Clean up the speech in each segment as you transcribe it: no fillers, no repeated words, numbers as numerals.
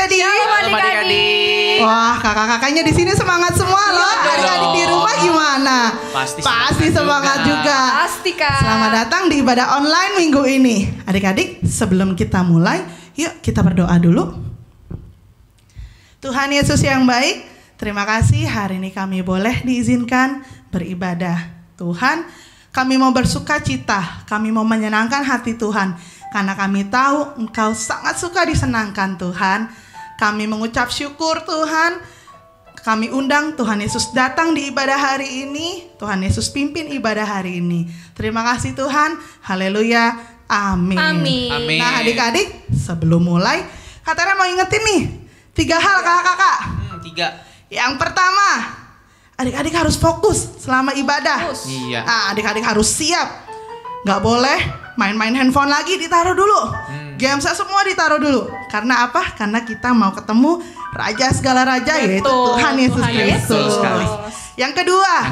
adik-adik. Shalom adik-adik. Wah, kakak-kakaknya di sini semangat semua loh. Adik-adik di rumah gimana? Pasti semangat juga. Pasti Kak. Selamat datang di ibadah online minggu ini. Adik-adik, sebelum kita mulai, yuk kita berdoa dulu. Tuhan Yesus yang baik, terima kasih hari ini kami boleh diizinkan beribadah. Tuhan, kami mau bersuka cita, kami mau menyenangkan hati Tuhan. Karena kami tahu Engkau sangat suka disenangkan Tuhan. Kami mengucap syukur Tuhan. Kami undang Tuhan Yesus datang di ibadah hari ini. Tuhan Yesus pimpin ibadah hari ini. Terima kasih Tuhan. Haleluya. Amin. Amin. Nah adik-adik, sebelum mulai, Kak Tera mau ingetin nih 3 hal kakak-kakak. 3. Yang pertama, adik-adik harus fokus selama ibadah. Iya. Nah, adik-adik harus siap. Gak boleh main-main handphone lagi, ditaruh dulu. Gamesnya semua ditaruh dulu. Karena apa? Karena kita mau ketemu Raja segala Raja, yaitu Tuhan Yesus Kristus. Yang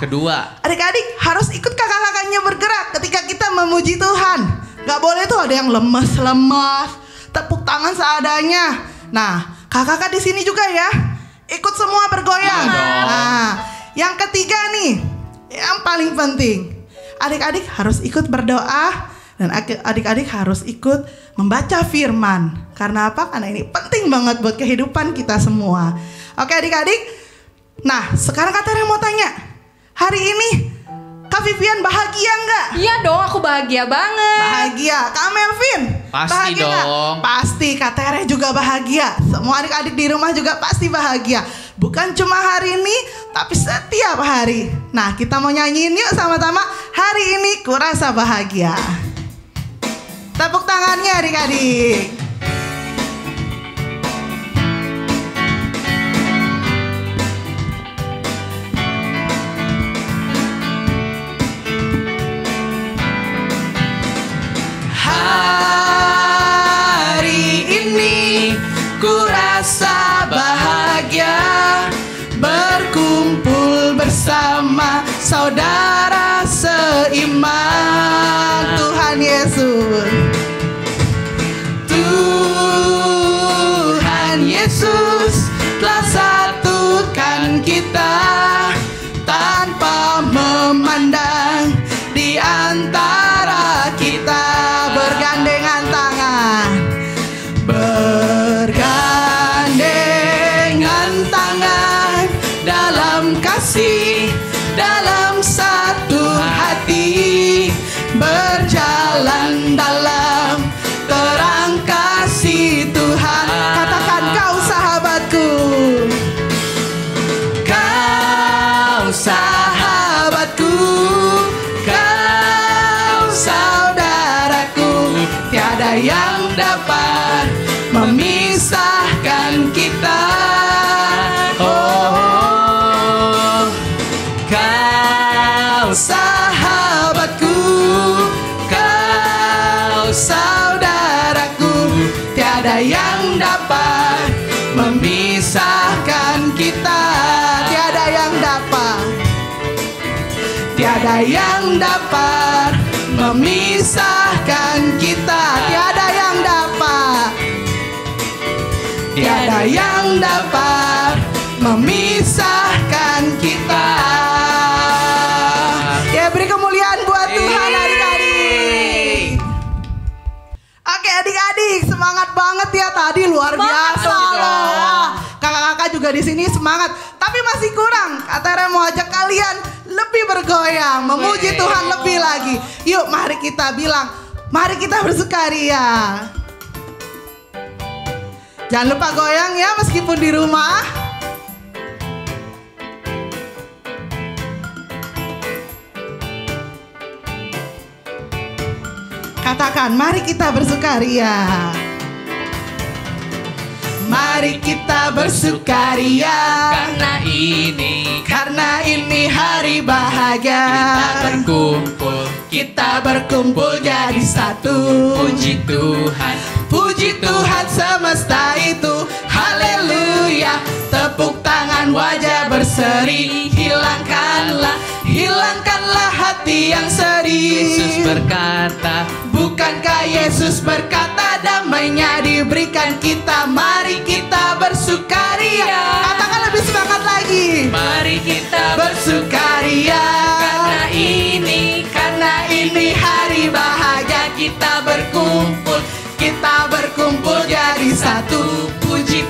kedua, adik-adik harus ikut kakak-kakaknya bergerak ketika kita memuji Tuhan. Gak boleh tuh ada yang lemas-lemas, tepuk tangan seadanya. Nah, kakak-kakak di sini juga ya, ikut semua bergoyang. Nah, yang ketiga nih, yang paling penting, adik-adik harus ikut berdoa dan adik-adik harus ikut membaca firman. Karena apa? Karena ini penting banget buat kehidupan kita semua. Oke adik-adik. Nah, sekarang Kak Tera mau tanya, hari ini Kak Vivian bahagia nggak? Iya dong, aku bahagia banget. Bahagia. Kak Melvin? Pasti bahagia dong. Gak? Pasti. Kak Tere juga bahagia. Semua adik-adik di rumah juga pasti bahagia. Bukan cuma hari ini, tapi setiap hari. Nah, kita mau nyanyiin yuk sama-sama. Hari ini kurasa bahagia. Tepuk tangannya adik-adik. Hari ini kurasa bahagia, berkumpul bersama saudara seiman. Tuhan Yesus. Tuhan Yesus telah satukan kita tanpa memandang di antara kita. Bergandengan tangan. Bergandengan tangan dalam kasih, dalam satu hati, berjalan dalam terang kasih Tuhan. Katakan kau sahabatku. Kau sahabatku, kau saudaraku, tiada yang dapat memisahkan kita. Oh, kau sahabatku, kau saudaraku, tiada yang dapat memisahkan kita. Tiada yang dapat. Tiada yang dapat memisahkan kita. Tiada yang dapat. Tiada yang dapat memisahkan kita. Ya, beri kemuliaan buat Tuhan adik-adik. Oke adik-adik, semangat banget ya tadi, luar biasa loh. Kakak-kakak juga di sini semangat, tapi masih kurang. Kak Tera mau ajak kalian lebih bergoyang, memuji Tuhan lebih lagi. Yuk, mari kita bilang, mari kita bersukaria. Jangan lupa goyang ya meskipun di rumah. Katakan, mari kita bersukaria. Mari kita bersukaria karena ini hari bahagia. Kita berkumpul jadi satu. Puji Tuhan, Puji Tuhan semesta itu. Haleluya. Tepuk tangan, wajah berseri. Hilangkanlah hilangkanlah hati yang sedih. Yesus berkata, bukankah Yesus berkata damainya diberikan kita? Mari kita bersukaria. Katakan lebih semangat lagi. mari kita Bersukaria karena ini hari bahagia. Kita berkumpul jadi satu. Puji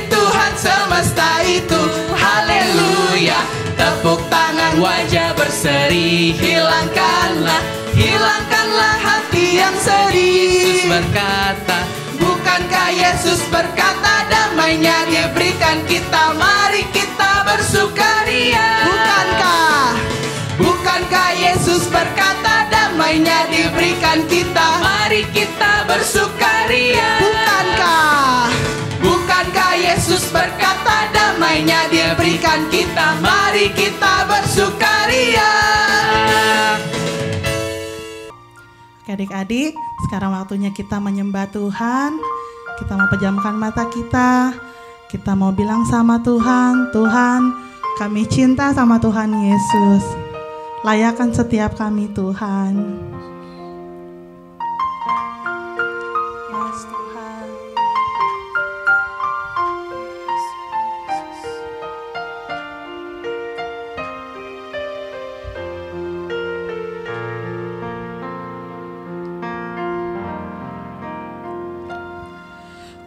Tuhan semesta itu. Haleluya. Tepuk tangan, wajah berseri. hilangkanlah hati yang Yesus sedih. berkata, Bukankah Yesus berkata damainya diberikan kita? Mari kita bersukaria. Bukankah Yesus berkata damainya diberikan kita? mari kita bersukaria. Bukankah Yesus berkata damainya diberikan kita? Mari kita bersukaria. Oke adik-adik, sekarang waktunya kita menyembah Tuhan. Kita mau pejamkan mata kita. Kita mau bilang sama Tuhan, Tuhan, kami cinta sama Tuhan Yesus. Layakan setiap kami Tuhan. Yes Tuhan.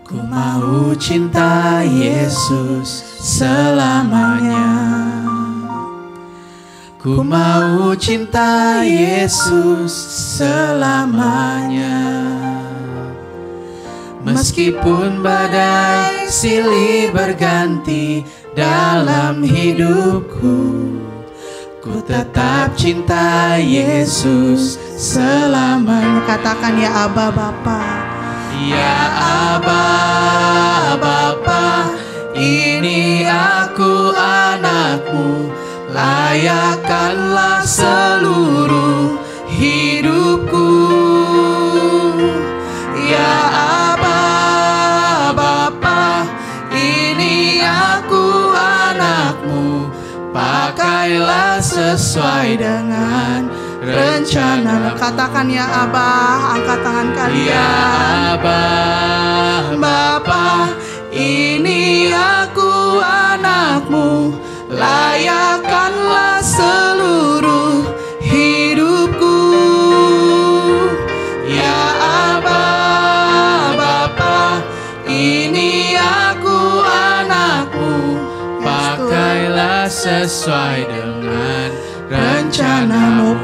Ku mau cinta Yesus selamanya. Ku mau cinta Yesus selamanya. Meskipun badai silih berganti dalam hidupku, ku tetap cinta Yesus selamanya. Katakan ya Aba Bapa. Ya Aba, Bapa, ini aku anakmu. Layakkanlah seluruh hidupku. Ya Aba, Bapa, ini aku anakmu. Pakailah sesuai dengan rencana. Katakan ya Abah, angkat tangan kalian. Ya Aba, Bapa, ini aku anakmu. Layakkanlah seluruh hidupku. Ya Aba, Bapa, ini aku anakmu. Pakailah sesuai dengan rencanamu.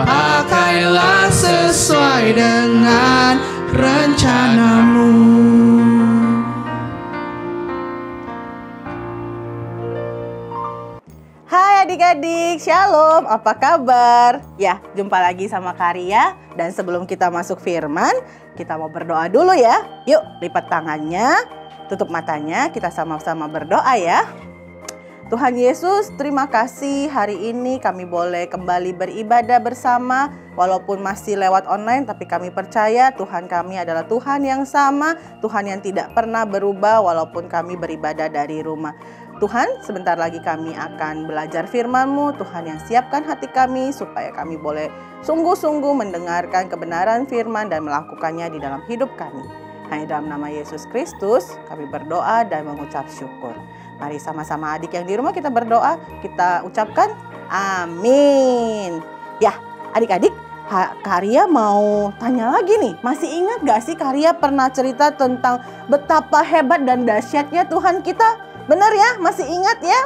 Pakailah sesuai dengan rencanamu. Hai adik-adik, shalom, apa kabar? Ya, jumpa lagi sama Karya. Dan sebelum kita masuk firman, kita mau berdoa dulu ya. Yuk, lipat tangannya, tutup matanya, kita sama-sama berdoa ya. Tuhan Yesus, terima kasih hari ini kami boleh kembali beribadah bersama. Walaupun masih lewat online, tapi kami percaya Tuhan kami adalah Tuhan yang sama, Tuhan yang tidak pernah berubah walaupun kami beribadah dari rumah. Tuhan, sebentar lagi kami akan belajar firman-Mu. Tuhan yang siapkan hati kami supaya kami boleh sungguh-sungguh mendengarkan kebenaran firman dan melakukannya di dalam hidup kami. Hanya dalam nama Yesus Kristus kami berdoa dan mengucap syukur. Mari sama-sama adik yang di rumah kita berdoa, kita ucapkan amin. Ya, adik-adik, Karya mau tanya lagi nih. Masih ingat gak sih Karya pernah cerita tentang betapa hebat dan dahsyatnya Tuhan kita? Benar ya? Masih ingat ya?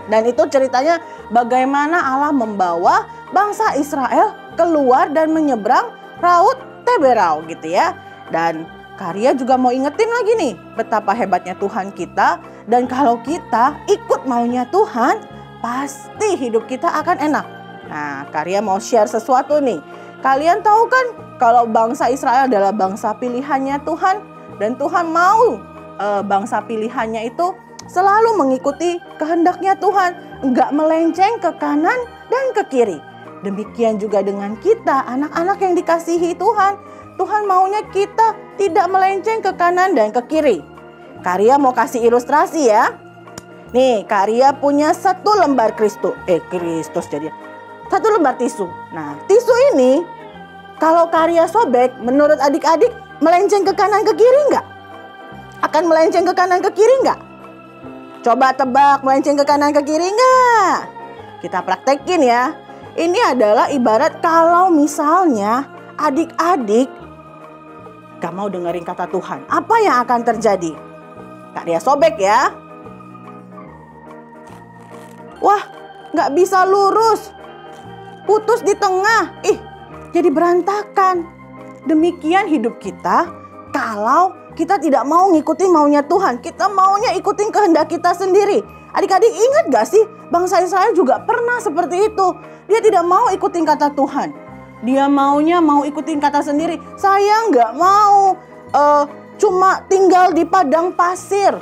Dan itu ceritanya bagaimana Allah membawa bangsa Israel keluar dan menyeberang Laut Teberau gitu ya. Dan Karya juga mau ingetin lagi nih betapa hebatnya Tuhan kita. Dan kalau kita ikut maunya Tuhan, pasti hidup kita akan enak. Nah, Karya mau share sesuatu nih. Kalian tahu kan kalau bangsa Israel adalah bangsa pilihannya Tuhan. Dan Tuhan mau bangsa pilihannya itu selalu mengikuti kehendaknya Tuhan. Enggak melenceng ke kanan dan ke kiri. Demikian juga dengan kita, anak-anak yang dikasihi Tuhan. Tuhan maunya kita tidak melenceng ke kanan dan ke kiri. Karya mau kasih ilustrasi ya. Nih, Kak punya 1 lembar Kristus jadi 1 lembar tisu. Nah, tisu ini kalau Kak sobek, menurut adik-adik melenceng ke kanan ke kiri nggak? Akan melenceng ke kanan ke kiri nggak? Coba tebak, melenceng ke kanan ke kiri nggak? Kita praktekin ya. Ini adalah ibarat kalau misalnya adik-adik gak mau dengerin kata Tuhan. Apa yang akan terjadi? Kak sobek ya. Wah, gak bisa lurus. Putus di tengah. Jadi berantakan. Demikian hidup kita kalau kita tidak mau ngikutin maunya Tuhan. Kita maunya ikutin kehendak kita sendiri. Adik-adik ingat gak sih? Bangsa Israel juga pernah seperti itu. Dia tidak mau ikutin kata Tuhan. Dia maunya mau ikutin kata sendiri. Saya gak mau cuma tinggal di padang pasir.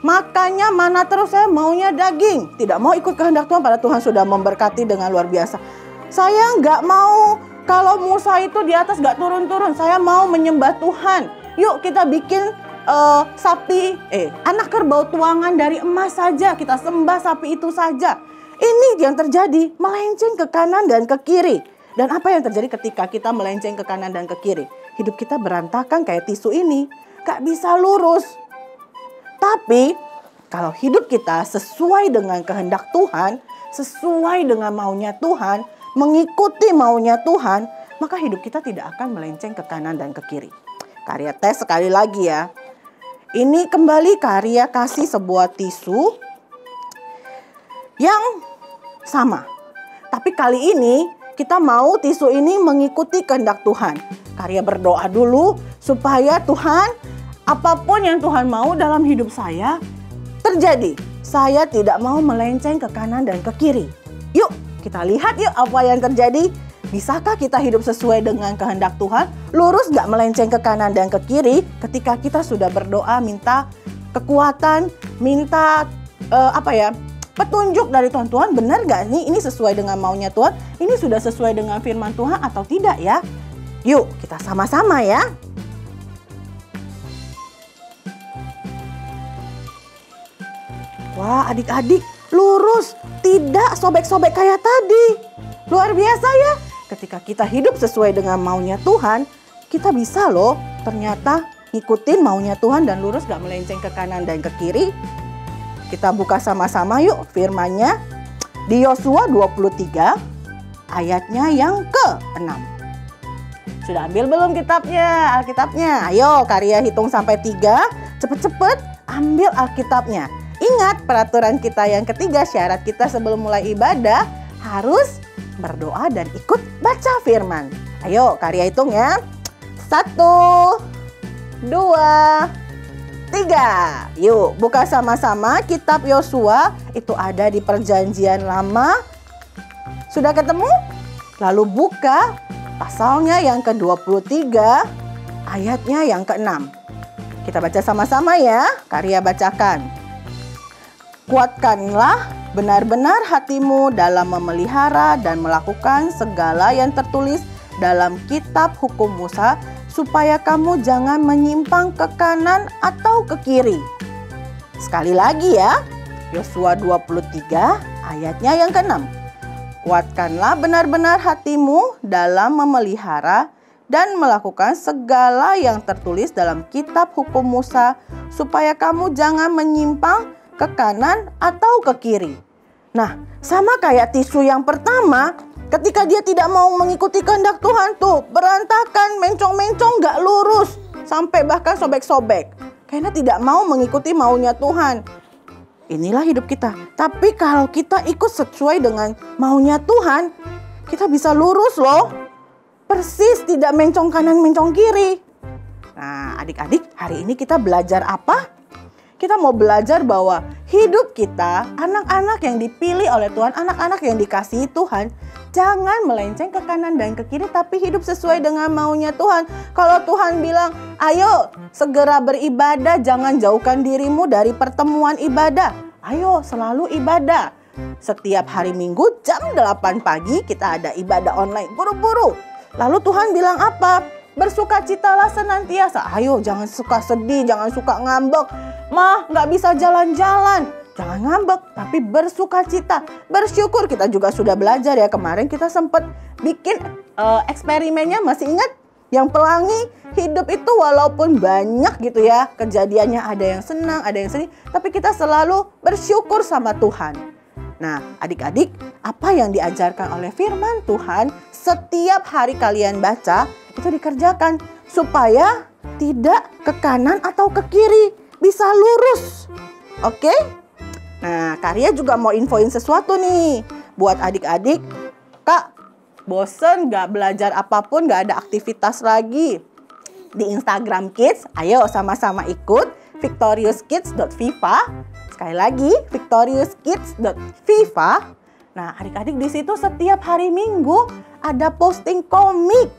Makanya mana terus, saya maunya daging. Tidak mau ikut kehendak Tuhan, padahal Tuhan sudah memberkati dengan luar biasa. Saya gak mau kalau Musa itu di atas gak turun-turun. Saya mau menyembah Tuhan. Yuk kita bikin anak kerbau tuangan dari emas saja. Kita sembah sapi itu saja. Ini yang terjadi, melenceng ke kanan dan ke kiri. Dan apa yang terjadi ketika kita melenceng ke kanan dan ke kiri? Hidup kita berantakan kayak tisu ini. Gak bisa lurus. Tapi kalau hidup kita sesuai dengan kehendak Tuhan, sesuai dengan maunya Tuhan, mengikuti maunya Tuhan, maka hidup kita tidak akan melenceng ke kanan dan ke kiri. Karya tes sekali lagi ya. Ini kembali Karya kasih sebuah tisu yang sama. Tapi kali ini kita mau tisu ini mengikuti kehendak Tuhan. Karya berdoa dulu supaya Tuhan, apapun yang Tuhan mau dalam hidup saya terjadi. Saya tidak mau melenceng ke kanan dan ke kiri. Yuk kita lihat yuk apa yang terjadi. Bisakah kita hidup sesuai dengan kehendak Tuhan? Lurus gak melenceng ke kanan dan ke kiri ketika kita sudah berdoa minta kekuatan, minta petunjuk dari Tuhan. Tuhan benar gak nih ini sesuai dengan maunya Tuhan? Ini sudah sesuai dengan firman Tuhan atau tidak ya? Yuk kita sama-sama ya. Wah adik-adik lurus, tidak sobek-sobek kayak tadi. Luar biasa ya. Ketika kita hidup sesuai dengan maunya Tuhan, kita bisa loh ternyata ngikutin maunya Tuhan dan lurus gak melenceng ke kanan dan ke kiri. Kita buka sama-sama yuk firman-Nya di Yosua 23 ayatnya yang ke-6. Sudah ambil belum Alkitabnya? Ayo Karya hitung sampai 3, cepet-cepet ambil Alkitabnya. Ingat peraturan kita yang ketiga, syarat kita sebelum mulai ibadah harus berdoa dan ikut baca firman. Ayo Karya hitung ya. 1, 2, 3. Yuk buka sama-sama kitab Yosua. Itu ada di Perjanjian Lama. Sudah ketemu? Lalu buka pasalnya yang ke-23, ayatnya yang ke-6. Kita baca sama-sama ya. Karya bacakan. Kuatkanlah benar-benar hatimu dalam memelihara dan melakukan segala yang tertulis dalam kitab hukum Musa, supaya kamu jangan menyimpang ke kanan atau ke kiri. Sekali lagi ya, Yosua 23 ayatnya yang ke-6. Kuatkanlah benar-benar hatimu dalam memelihara dan melakukan segala yang tertulis dalam kitab hukum Musa, supaya kamu jangan menyimpang ke kanan atau ke kiri. Nah, sama kayak tisu yang pertama, ketika dia tidak mau mengikuti kehendak Tuhan tuh, berantakan, mencong-mencong, gak lurus, sampai bahkan sobek-sobek. Karena tidak mau mengikuti maunya Tuhan. Inilah hidup kita. Tapi kalau kita ikut sesuai dengan maunya Tuhan, kita bisa lurus loh. Persis, tidak mencong kanan, mencong kiri. Nah, adik-adik, hari ini kita belajar apa? Kita mau belajar bahwa hidup kita, anak-anak yang dipilih oleh Tuhan, anak-anak yang dikasihi Tuhan, jangan melenceng ke kanan dan ke kiri, tapi hidup sesuai dengan maunya Tuhan. Kalau Tuhan bilang, ayo segera beribadah, jangan jauhkan dirimu dari pertemuan ibadah. Ayo selalu ibadah. Setiap hari Minggu jam 8 pagi kita ada ibadah online, buru-buru. Lalu Tuhan bilang apa? Bersukacitalah senantiasa. Ayo jangan suka sedih, jangan suka ngambek. Mah gak bisa jalan-jalan. Jangan ngambek, tapi bersukacita, bersyukur. Kita juga sudah belajar ya, kemarin kita sempat bikin eksperimennya, masih ingat? Yang pelangi hidup itu walaupun banyak gitu ya kejadiannya, ada yang senang, ada yang sedih, tapi kita selalu bersyukur sama Tuhan. Nah, adik-adik, apa yang diajarkan oleh firman Tuhan setiap hari kalian baca itu dikerjakan supaya tidak ke kanan atau ke kiri, bisa lurus. Oke? Nah, Karya juga mau infoin sesuatu nih buat adik-adik. Kak, bosen gak belajar apapun, gak ada aktivitas lagi di Instagram Kids? Ayo sama-sama ikut victoriouskids.viva. Sekali lagi, victoriouskids.viva. Nah, adik-adik di situ setiap hari Minggu ada posting komik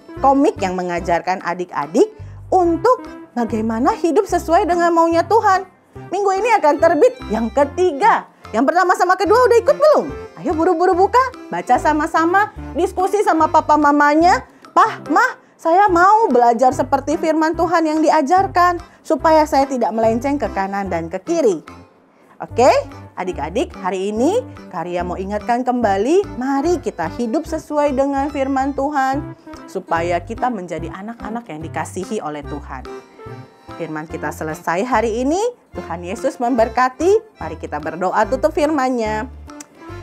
yang mengajarkan adik-adik untuk bagaimana hidup sesuai dengan maunya Tuhan. Minggu ini akan terbit yang ketiga. Yang pertama sama kedua udah ikut belum? Ayo buru-buru buka, baca sama-sama, diskusi sama papa mamanya. Pah, mah, saya mau belajar seperti firman Tuhan yang diajarkan supaya saya tidak melenceng ke kanan dan ke kiri. Oke, adik-adik, hari ini Karya mau ingatkan kembali, mari kita hidup sesuai dengan firman Tuhan supaya kita menjadi anak-anak yang dikasihi oleh Tuhan. Firman kita selesai hari ini. Tuhan Yesus memberkati. Mari kita berdoa tutup firman-Nya.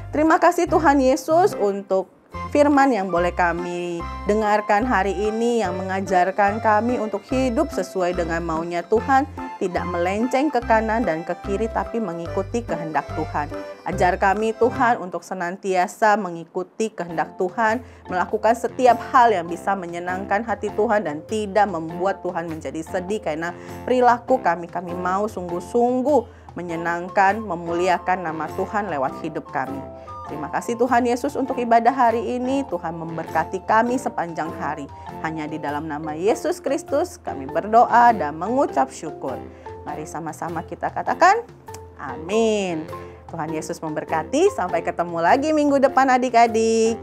Terima kasih Tuhan Yesus untuk firman yang boleh kami dengarkan hari ini, yang mengajarkan kami untuk hidup sesuai dengan maunya Tuhan, tidak melenceng ke kanan dan ke kiri, tapi mengikuti kehendak Tuhan. Ajar kami Tuhan untuk senantiasa mengikuti kehendak Tuhan, melakukan setiap hal yang bisa menyenangkan hati Tuhan dan tidak membuat Tuhan menjadi sedih, karena perilaku kami mau sungguh-sungguh menyenangkan, memuliakan nama Tuhan lewat hidup kami. Terima kasih Tuhan Yesus untuk ibadah hari ini. Tuhan memberkati kami sepanjang hari. Hanya di dalam nama Yesus Kristus kami berdoa dan mengucap syukur. Mari sama-sama kita katakan amin. Tuhan Yesus memberkati. Sampai ketemu lagi minggu depan adik-adik.